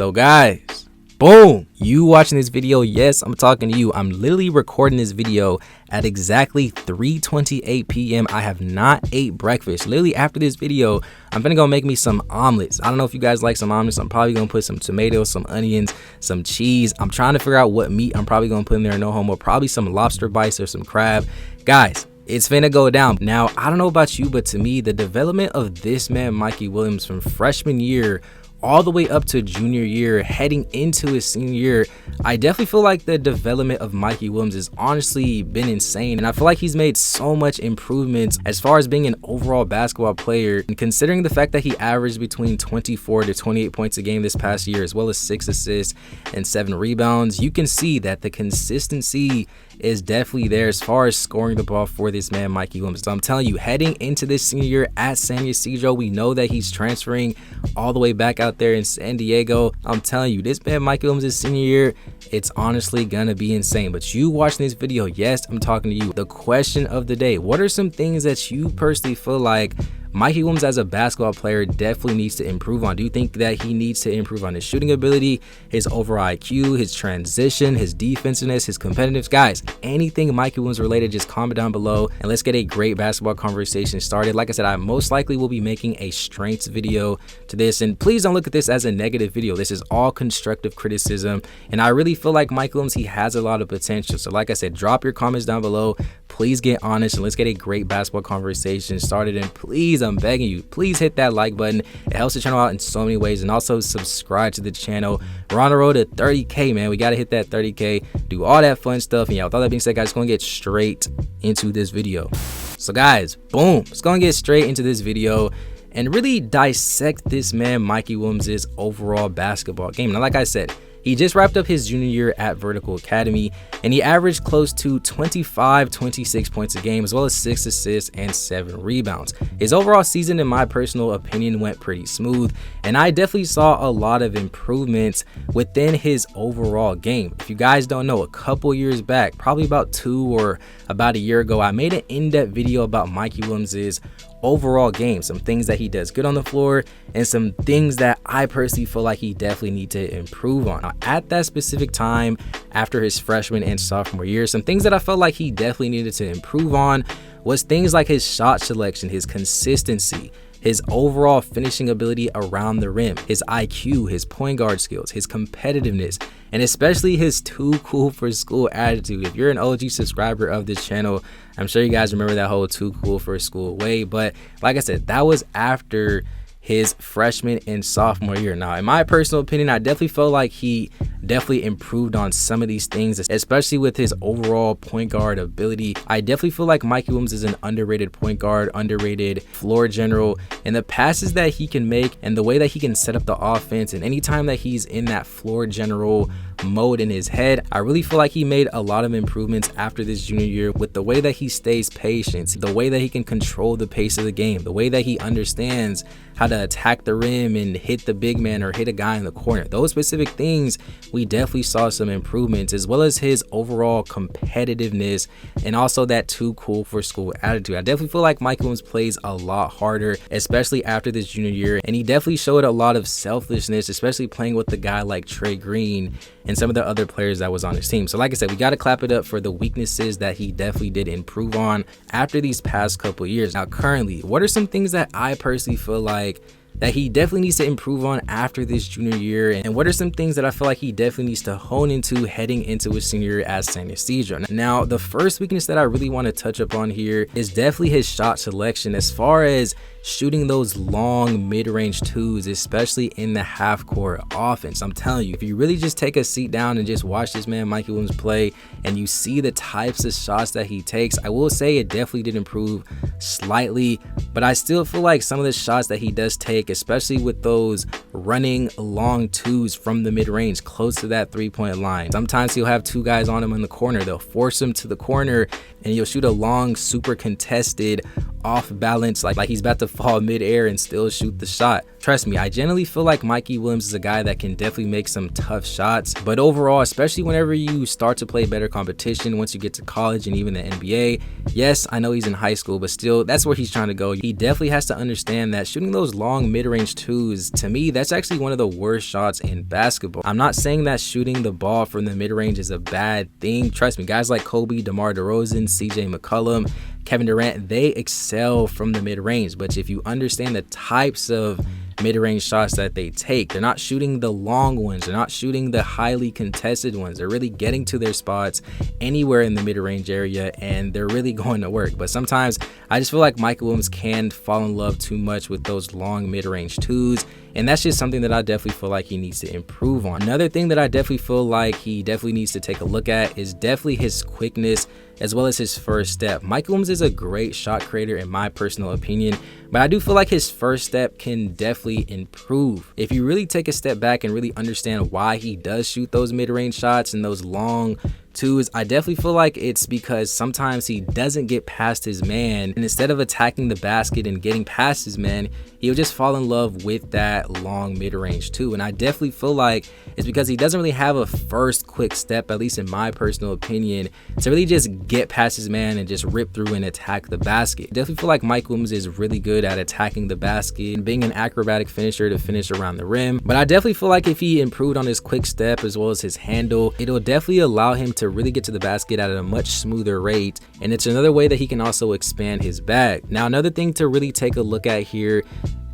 So guys, boom, you watching this video, yes, I'm talking to you. I'm literally recording this video at exactly 3:28 p.m. I have not ate breakfast. Literally after this video, I'm gonna go make me some omelets. I don't know if you guys like some omelets. I'm probably gonna put some tomatoes, some onions, some cheese. I'm trying to figure out what meat I'm probably gonna put in there. No homo, probably some lobster bites or some crab. Guys, it's finna go down. Now, I don't know about you, but to me, the development of this man, Mikey Williams, from freshman year all the way up to junior year, heading into his senior year, I definitely feel like the development of Mikey Williams has honestly been insane. And I feel like he's made so much improvements as far as being an overall basketball player. And considering the fact that he averaged between 24 to 28 points a game this past year, as well as 6 assists and 7 rebounds, you can see that the consistency is definitely there as far as scoring the ball for this man, Mikey Williams. So I'm telling you, heading into this senior year at San Ysidro, we know that he's transferring all the way back out there in San Diego. I'm telling you, this man, Mikey Williams' senior year, it's honestly gonna be insane. But you watching this video, yes, I'm talking to you. The question of the day, what are some things that you personally feel like Mikey Williams as a basketball player definitely needs to improve on? Do you think that he needs to improve on his shooting ability, his overall IQ, his transition, his defensiveness, his competitiveness? Guys, anything Mikey Williams related, just comment down below and let's get a great basketball conversation started. Like I said, I most likely will be making a strengths video to this, and please don't look at this as a negative video. This is all constructive criticism, and I really feel like Mikey Williams, he has a lot of potential. So like I said, drop your comments down below. Please get honest and let's get a great basketball conversation started. And please, I'm begging you, please hit that like button. It helps the channel out in so many ways. And also subscribe to the channel. We're on the road to 30K, man. We got to hit that 30K, do all that fun stuff. And yeah, with all that being said, guys, just going to get straight into this video. So guys, boom, just going to get straight into this video and really dissect this man, Mikey Williams' overall basketball game. Now, like I said, he just wrapped up his junior year at Vertical Academy, and he averaged close to 26 points a game, as well as 6 assists and 7 rebounds. His overall season, in my personal opinion, went pretty smooth, and I definitely saw a lot of improvements within his overall game. If you guys don't know, a couple years back, probably about 2 or about a year ago, I made an in-depth video about Mikey Williams' overall game, some things that he does good on the floor and some things that I personally feel like he definitely needs to improve on. Now, at that specific time, after his freshman and sophomore year, some things that I felt like he definitely needed to improve on was things like his shot selection, his consistency, his overall finishing ability around the rim, his IQ, his point guard skills, his competitiveness, and especially his too cool for school attitude. If you're an OG subscriber of this channel, I'm sure you guys remember that whole too cool for school way. But like I said, that was after his freshman and sophomore year. Now, in my personal opinion, I definitely felt like he definitely improved on some of these things, especially with his overall point guard ability. I definitely feel like Mikey Williams is an underrated point guard, underrated floor general, and the passes that he can make and the way that he can set up the offense, and anytime that he's in that floor general mode in his head, I really feel like he made a lot of improvements after this junior year with the way that he stays patient, the way that he can control the pace of the game, the way that he understands how to attack the rim and hit the big man or hit a guy in the corner. Those specific things, we definitely saw some improvements, as well as his overall competitiveness and also that too cool for school attitude. I definitely feel like Mikey Williams plays a lot harder, especially after this junior year, and he definitely showed a lot of selflessness, especially playing with the guy like Trey Green and some of the other players that was on his team. So like I said, we got to clap it up for the weaknesses that he definitely did improve on after these past couple years. Now, currently, what are some things that I personally feel like that he definitely needs to improve on after this junior year, and what are some things that I feel like he definitely needs to hone into heading into his senior year at San Ysidro? Now, the first weakness that I really want to touch up on here is definitely his shot selection, as far as shooting those long mid-range twos, especially in the half-court offense. I'm telling you, if you really just take a seat down and just watch this man Mikey Williams play and you see the types of shots that he takes, I will say it definitely did improve slightly, but I still feel like some of the shots that he does take, especially with those running long twos from the mid-range close to that three-point line, sometimes he'll have 2 guys on him in the corner, they'll force him to the corner and you'll shoot a long, super contested, off balance, like he's about to fall midair and still shoot the shot. Trust me, I generally feel like Mikey Williams is a guy that can definitely make some tough shots, but overall, especially whenever you start to play better competition, once you get to college and even the NBA, yes, I know he's in high school, but still, that's where he's trying to go. He definitely has to understand that shooting those long mid-range twos, to me, that's actually one of the worst shots in basketball. I'm not saying that shooting the ball from the mid-range is a bad thing. Trust me, guys like Kobe, DeMar DeRozan, CJ McCollum, Kevin Durant, they excel from the mid-range, but if you understand the types of mid-range shots that they take, they're not shooting the long ones, they're not shooting the highly contested ones, they're really getting to their spots anywhere in the mid-range area, and they're really going to work. But sometimes I just feel like Mikey Williams can fall in love too much with those long mid-range twos, and that's just something that I definitely feel like he needs to improve on. Another thing that I definitely feel like he definitely needs to take a look at is definitely his quickness as well as his first step. Mikey Williams is a great shot creator in my personal opinion, but I do feel like his first step can definitely improve. If you really take a step back and really understand why he does shoot those mid-range shots and those long twos, I definitely feel like it's because sometimes he doesn't get past his man, and instead of attacking the basket and getting past his man, he'll just fall in love with that long mid-range two. And I definitely feel like it's because he doesn't really have a first quick step, at least in my personal opinion, to really just get past his man and just rip through and attack the basket. I definitely feel like Mike Williams is really good at attacking the basket and being an acrobatic finisher to finish around the rim, but I definitely feel like if he improved on his quick step as well as his handle, it'll definitely allow him to really get to the basket at a much smoother rate, and it's another way that he can also expand his bag. Now, another thing to really take a look at here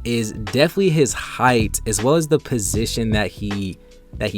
is definitely his height as well as the position that he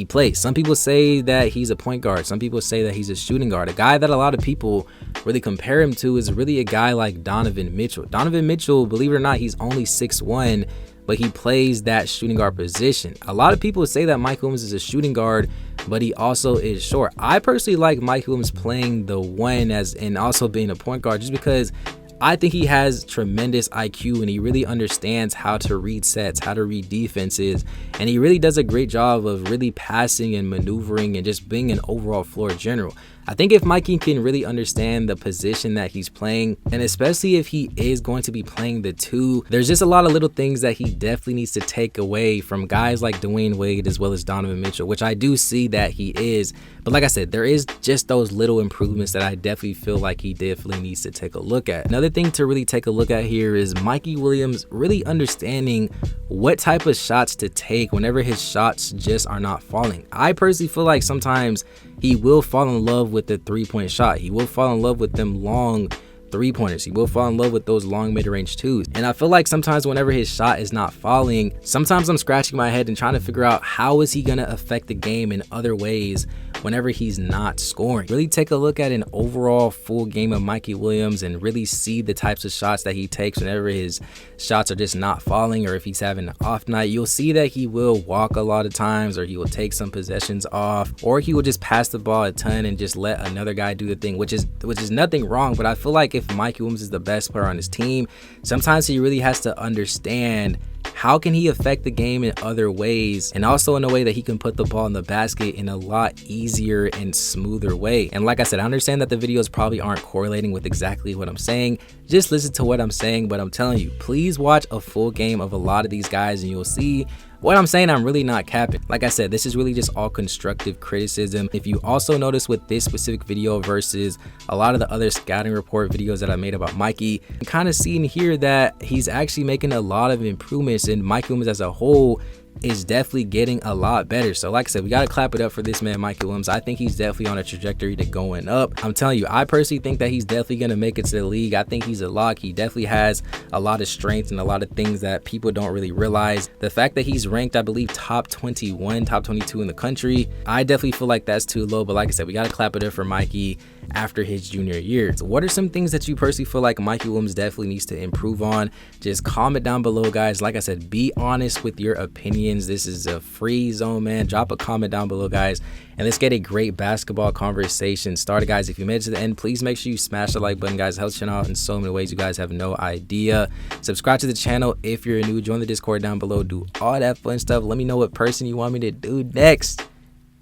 plays. Some people say that he's a point guard, some people say that he's a shooting guard. A guy that a lot of people really compare him to is really a guy like Donovan Mitchell. Donovan Mitchell, believe it or not, he's only 6'1", but he plays that shooting guard position. A lot of people say that Mike Williams is a shooting guard, but he also is short. I personally like Mike Williams playing the one and also being a point guard, just because I think he has tremendous IQ and he really understands how to read sets, how to read defenses, and he really does a great job of really passing and maneuvering and just being an overall floor general. I think if Mikey can really understand the position that he's playing, and especially if he is going to be playing the two, there's just a lot of little things that he definitely needs to take away from guys like Dwayne Wade as well as Donovan Mitchell, which I do see that he is. But like I said, there is just those little improvements that I definitely feel like he definitely needs to take a look at. Another thing to really take a look at here is Mikey Williams really understanding what type of shots to take whenever his shots just are not falling. I personally feel like sometimes he will fall in love with the three-point shot. He will fall in love with them long three-pointers. He will fall in love with those long mid-range twos. And I feel like sometimes whenever his shot is not falling, sometimes I'm scratching my head and trying to figure out how is he going to affect the game in other ways whenever he's not scoring. Really take a look at an overall full game of Mikey Williams and really see the types of shots that he takes whenever his shots are just not falling, or if he's having an off night. You'll see that he will walk a lot of times, or he will take some possessions off, or he will just pass the ball a ton and just let another guy do the thing, which is nothing wrong. But I feel like if Mikey Williams is the best player on his team, sometimes he really has to understand how can he affect the game in other ways, and also in a way that he can put the ball in the basket in a lot easier and smoother way. And like I said, I understand that the videos probably aren't correlating with exactly what I'm saying. Just listen to what I'm saying, but I'm telling you, please watch a full game of a lot of these guys and you'll see what I'm saying. I'm really not capping. Like I said, this is really just all constructive criticism. If you also notice with this specific video versus a lot of the other scouting report videos that I made about Mikey, I'm kind of seeing here that he's actually making a lot of improvements, and Mikey Williams as a whole is definitely getting a lot better. So like I said, we got to clap it up for this man, Mikey Williams. I think he's definitely on a trajectory to going up. I'm telling you, I personally think that he's definitely going to make it to the league. I think he's a lock. He definitely has a lot of strength and a lot of things that people don't really realize. The fact that he's ranked, I believe, top 21, top 22 in the country, I definitely feel like that's too low. But like I said, we got to clap it up for Mikey after his junior year. So what are some things that you personally feel like Mikey Williams definitely needs to improve on? Just comment down below, guys. Like I said, be honest with your opinions. This is a free zone, man. Drop a comment down below, guys, and let's get a great basketball conversation started. Guys, if you made it to the end, please make sure you smash the like button, guys. It helps the channel out in so many ways you guys have no idea. Subscribe to the channel if you're new. Join the Discord down below. Do all that fun stuff. Let me know what person you want me to do next.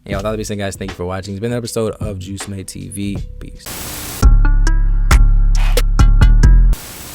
Yeah, with all that being said, guys, thank you for watching. It's been an episode of Juice Made TV. Peace.